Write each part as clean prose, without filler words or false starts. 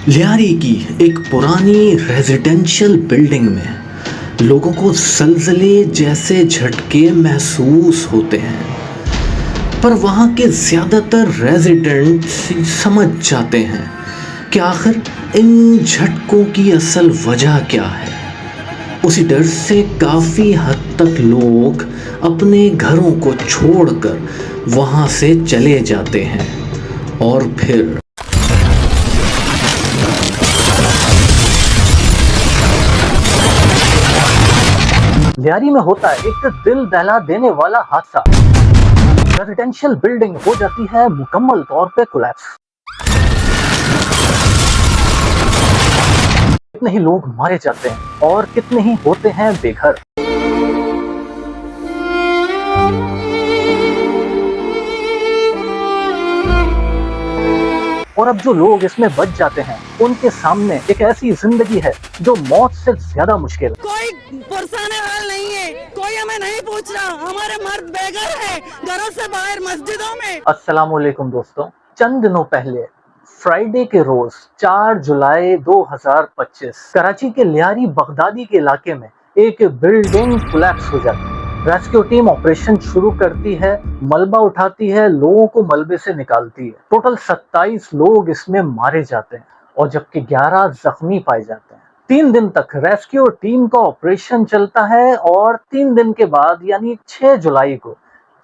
लियारी की एक पुरानी रेजिडेंशियल बिल्डिंग में लोगों को ज़लज़ले जैसे झटके महसूस होते हैं, पर वहाँ के ज़्यादातर रेजिडेंट समझ जाते हैं कि आखिर इन झटकों की असल वजह क्या है। उसी डर से काफ़ी हद तक लोग अपने घरों को छोड़कर वहाँ से चले जाते हैं और फिर लियारी में होता है एक दिल दहला देने वाला हादसा। रेजिडेंशियल बिल्डिंग हो जाती है मुकम्मल तौर पे कोलैप्स। कितने ही लोग मारे जाते हैं और कितने ही होते हैं बेघर। और अब जो लोग इसमें बच जाते हैं उनके सामने एक ऐसी जिंदगी है जो मौत से ज्यादा मुश्किल है। कोई पुरसाने वाला नहीं है, कोई हमें नहीं पूछ रहा, हमारे मर्द बेघर है घरों से बाहर मस्जिदों में। अस्सलाम वालेकुम दोस्तों, चंद दिनों पहले फ्राइडे के रोज 4 जुलाई 2025 कराची के लियारी बगदादी के इलाके में एक बिल्डिंग कोलैप्स हो जाती है। रेस्क्यू टीम ऑपरेशन शुरू करती है, मलबा उठाती है, लोगों को मलबे से निकालती है। टोटल 27 लोग इसमें मारे जाते हैं और जबकि 11 जख्मी पाए जाते हैं। 3 दिन तक रेस्क्यू टीम का ऑपरेशन चलता है और 3 दिन के बाद यानी 6 जुलाई को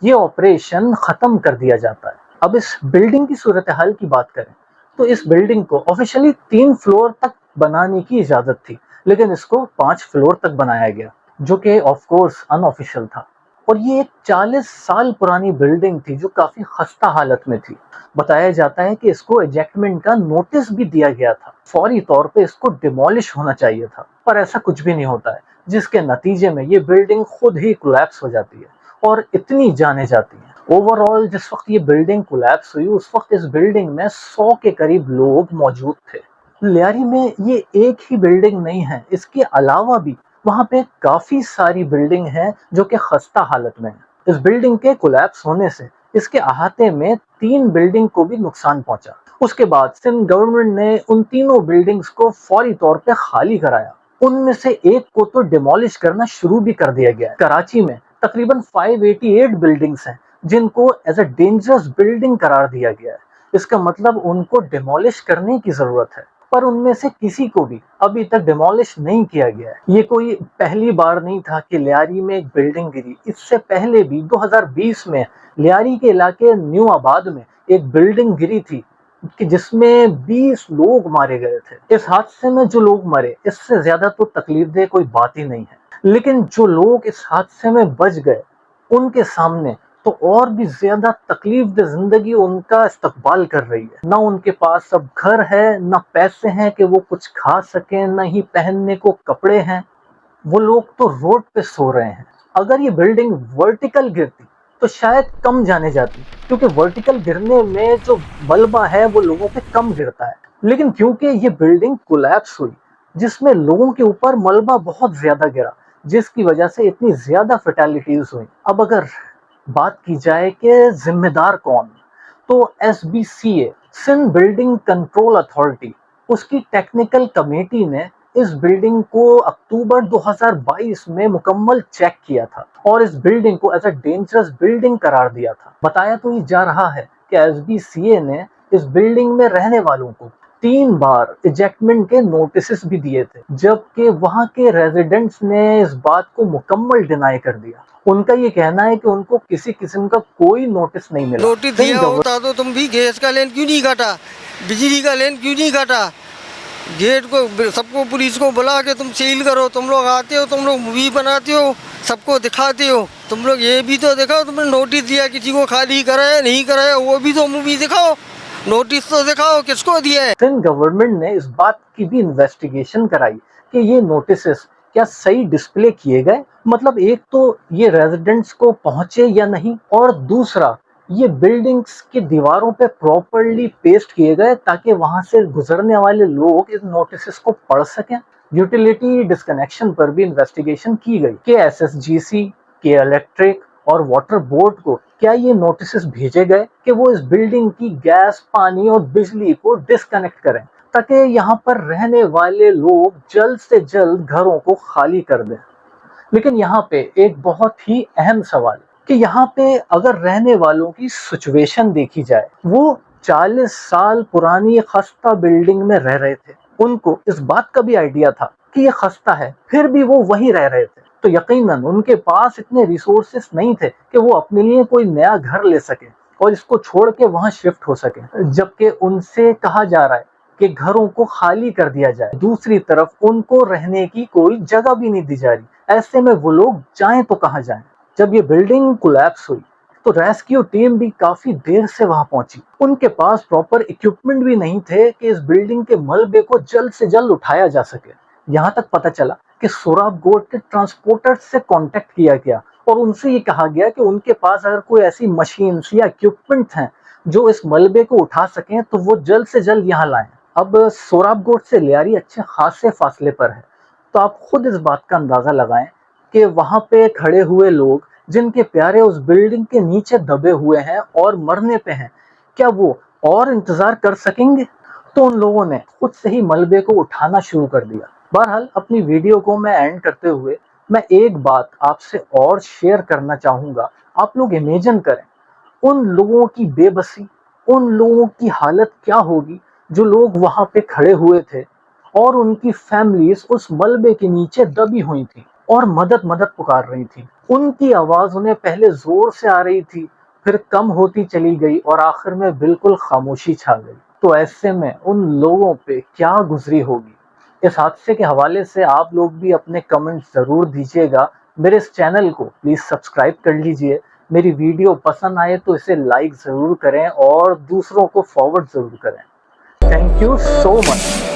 ये ऑपरेशन खत्म कर दिया जाता है। अब इस बिल्डिंग की सूरत हाल की बात करें तो इस बिल्डिंग को ऑफिशियली 3 फ्लोर तक बनाने की इजाजत थी, लेकिन इसको 5 फ्लोर तक बनाया गया, जो कि ऑफ कोर्स अनऑफिशियल था। और ये एक 40 साल पुरानी बिल्डिंग थी जो काफी खस्ता हालत में थी। बताया जाता है कि इसको एजेक्टमेंट का नोटिस भी दिया गया था, फौरी तौर पे इसको डिमोलिश होना चाहिए था, पर ऐसा कुछ भी नहीं होता है, जिसके नतीजे में ये बिल्डिंग खुद ही कोलैप्स हो जाती है और इतनी जाने जाती है। ओवरऑल जिस वक्त ये बिल्डिंग कोलैप्स हुई उस वक्त इस बिल्डिंग में 100 के करीब लोग मौजूद थे। लियारी में ये एक ही बिल्डिंग नहीं है, इसके अलावा भी वहाँ पे काफी सारी बिल्डिंग हैं जो कि खस्ता हालत में है। इस बिल्डिंग के कोलैप्स होने से इसके अहाते में 3 बिल्डिंग को भी नुकसान पहुंचा। उसके बाद सिंध गवर्नमेंट ने उन तीनों बिल्डिंग्स को फौरी तौर पे खाली कराया। उनमें से एक को तो डिमोलिश करना शुरू भी कर दिया गया है। कराची में तकरीबन 588 बिल्डिंग्स हैं जिनको एज अ डेंजरस बिल्डिंग करार दिया गया है। इसका मतलब उनको डिमोलिश करने की जरूरत है, पर उनमें से किसी को भी अभी तक डिमोलिश नहीं किया गया है। ये कोई पहली बार नहीं था कि लियारी में एक बिल्डिंग गिरी। इससे पहले भी 2020 में लियारी के इलाके न्यू आबाद में एक बिल्डिंग गिरी थी कि जिसमें 20 लोग मारे गए थे। इस हादसे में जो लोग मरे इससे ज्यादा तो तकलीफदेह कोई बात ही नहीं है, लेकिन जो लोग इस हादसे में बच गए उनके सामने तो और भी ज्यादा तकलीफदेह जिंदगी उनका इस्तकबाल कर रही है। ना उनके पास अब घर है, ना पैसे हैं कि वो कुछ खा सकें, ना ही पहनने को कपड़े हैं। वो लोग तो रोड पे सो रहे हैं। अगर ये बिल्डिंग वर्टिकल गिरती तो शायद कम जाने जाती, क्योंकि वर्टिकल गिरने में जो मलबा है वो लोगों पे कम गिरता है। लेकिन क्योंकि ये बिल्डिंग कोलैप्स हुई जिसमें लोगों के ऊपर मलबा बहुत ज्यादा गिरा, जिसकी वजह से इतनी ज्यादा फैटेलिटीज हुई। अब अगर बात की जाए कि जिम्मेदार कौन, तो SBCA Sindh building control authority, उसकी टेक्निकल कमेटी ने इस बिल्डिंग को अक्टूबर 2022 में मुकम्मल चेक किया था और इस बिल्डिंग को एज अ डेंजरस बिल्डिंग करार दिया था। बताया तो ये जा रहा है कि SBCA ने इस बिल्डिंग में रहने वालों को 3 बार इजेक्टमेंट के नोटिस भी दिए थे, जबकि वहां के रेजिडेंट्स ने इस बात को मुकम्मल डिनाई कर दिया। उनका ये कहना है कि उनको किसी किस्म का कोई नोटिस नहीं मिला। नोटिस दिया होता तो तुम भी गैस का लेन क्यों नहीं काटा, बिजली का लेन क्यों नहीं काटा, गेट को सबको पुलिस को बुला के तुम सील करो। तुम लोग आते हो, तुम लोग मूवी बनाते हो, सबको दिखाते हो। तुम लोग ये भी तो दिखाओ तुमने नोटिस दिया, किसी को खाली कराया नहीं कराया, वो भी तो मूवी दिखाओ, नोटिस तो दिखाओ किसको दिया है। सिंध गवर्नमेंट ने इस बात की भी इन्वेस्टिगेशन कराई कि ये नोटिस क्या सही डिस्प्ले किए गए, मतलब एक तो ये रेजिडेंट्स को पहुंचे या नहीं, और दूसरा ये बिल्डिंग्स की दीवारों पे प्रॉपर्ली पेस्ट किए गए ताकि वहां से गुजरने वाले लोग इस नोटिस को पढ़ सकें। यूटिलिटी डिस्कनेक्शन पर भी इन्वेस्टिगेशन की गई कि SSGC, के इलेक्ट्रिक और वाटर बोर्ड को क्या ये नोटिस भेजे गए कि वो इस बिल्डिंग की गैस, पानी और बिजली को डिस्कनेक्ट करें, ताकि यहाँ पर रहने वाले लोग जल्द से जल्द घरों को खाली कर दें। लेकिन यहाँ पे एक बहुत ही अहम सवाल कि यहाँ पे अगर रहने वालों की सिचुएशन देखी जाए, वो 40 साल पुरानी खस्ता बिल्डिंग में रह रहे थे, उनको इस बात का भी आइडिया था कि ये खस्ता है, फिर भी वो वहीं रह रहे थे, तो यकीनन उनके पास इतने रिसोर्सेस नहीं थे कि वो अपने लिए कोई नया घर ले सके और इसको छोड़ के वहां शिफ्ट हो सके, जबकि उनसे कहा जा रहा है कि घरों को खाली कर दिया जाए। दूसरी तरफ उनको रहने की कोई जगह भी नहीं दी जा रही। ऐसे में वो लोग जाएं तो कहाँ जाएं? जब ये बिल्डिंग कोलैप्स हुई तो रेस्क्यू टीम भी काफी देर से वहां पहुंची। उनके पास प्रॉपर इक्विपमेंट भी नहीं थे कि इस बिल्डिंग के मलबे को जल्द से जल्द उठाया जा सके। यहाँ तक पता चला कि सोराबगोट के ट्रांसपोर्टर से कांटेक्ट किया गया और उनसे ये कहा गया कि उनके पास अगर कोई ऐसी मशीन्स या इक्विपमेंट हैं जो इस मलबे को उठा सकें तो वो जल्द से जल्द यहाँ लाएं। अब सोराबगोट से लियारी अच्छे खासे फासले पर है, तो आप खुद इस बात का अंदाजा लगाएं कि वहां पे खड़े हुए लोग जिनके प्यारे उस बिल्डिंग के नीचे दबे हुए हैं और मरने पे हैं, क्या वो और इंतजार कर सकेंगे? तो उन लोगों ने खुद से ही मलबे को उठाना शुरू कर दिया। बहरहाल अपनी वीडियो को मैं एंड करते हुए मैं एक बात आपसे और शेयर करना चाहूंगा। आप लोग इमेजिन करें उन लोगों की बेबसी, उन लोगों की हालत क्या होगी जो लोग वहां पे खड़े हुए थे और उनकी फैमिलीज उस मलबे के नीचे दबी हुई थी और मदद पुकार रही थी। उनकी आवाज उन्हें पहले जोर से आ रही थी, फिर कम होती चली गई और आखिर में बिल्कुल खामोशी छा गई। तो ऐसे में उन लोगों पे क्या गुजरी होगी? इस हादसे के हवाले से आप लोग भी अपने कमेंट जरूर दीजिएगा। मेरे इस चैनल को प्लीज सब्सक्राइब कर लीजिए। मेरी वीडियो पसंद आए तो इसे लाइक जरूर करें और दूसरों को फॉरवर्ड जरूर करें। Thank you so much.